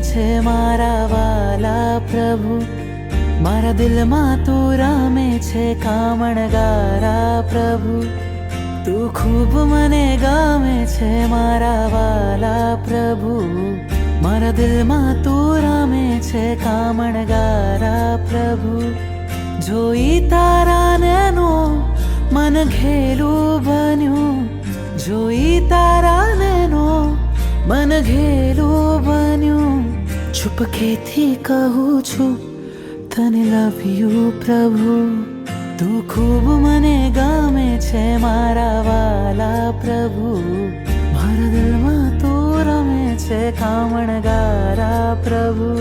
છે મારા વાલા પ્રભુ, મારા દિલમાં તું રમે છે કામણગારા પ્રભુ. તું ખૂબ મને ગમે છે મારા વાલા પ્રભુ, મારા દિલમાં તું રમે છે કામણગારા પ્રભુ. જોઈ તારા નૈનો મન ઘેલું બન્યું, જોઈ તારા નૈનો મન ઘેલું બન્યું. ચુપકેથી કહું છું તને લવ યુ પ્રભુ. તું ખૂબ મને ગમે છે મારા વાલા પ્રભુ, મારા દિલમાં તું રમે છે કામણગારા પ્રભુ.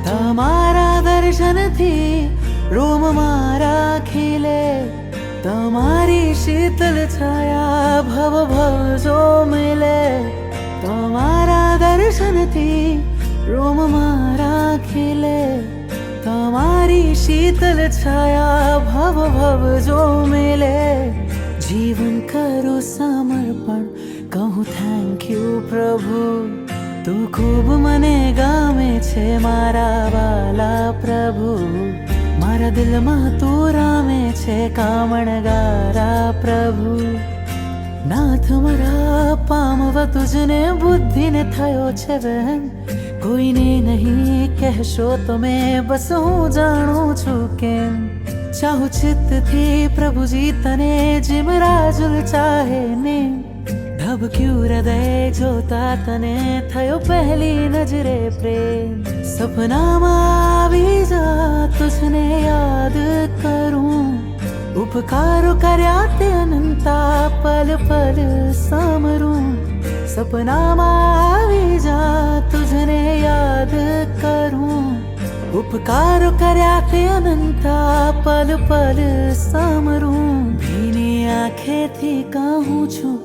તમારા દર્શનથી રોમ મારા ખીલે, તમારી શીતલ છાયા ભવ ભવ જો મિલે. તમારા દર્શનથી રોમ મારા ખીલે, તમારી શીતલ છાયા ભવ ભવ જો મિલે. જીવન કરું સમર્પણ, કહું થેન્ક યુ પ્રભુ. તું ખૂબ મને ગમે છે મારા વાલા પ્રભુ, મારા દિલમાં તું રમે છે કામણગારા પ્રભુ. નાથ મારા પામવા તુજને બુદ્ધિને થયો છે વહેમ, કોઈને નહીં કહેશો તમે બસ હું જાણું છું કેમ. ચાહું ચિત્તથી પ્રભુજી તને જેમ રાજુલ ચાહે ને, ધબક્યું હૃદય જોતા તને થયો પહેલી નજરે પ્રેમ. સપનામાં આવી જા તુજને યાદ કરું, ઉપકારો કર્યા તે અનંતા પલ પલ સમરું. સપનામાં આવી જા તુજને યાદ કરું, ઉપકારો કર્યા તે અનંતા પલ પલ સમરું. ભીની આંખેથી કહું છું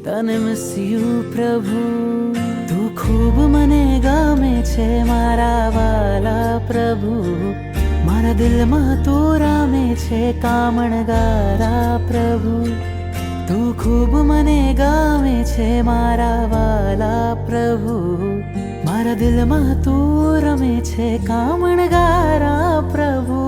તને મિસ યુ પ્રભુ. તું ખૂબ મને ગમે છે મારા વાલા પ્રભુ, મારા દિલમાં તું રમે છે કામણગારા પ્રભુ. તું ખૂબ મને ગમે છે મારા વાલા પ્રભુ, મારા દિલમાં તું રમે છે કામણગારા પ્રભુ.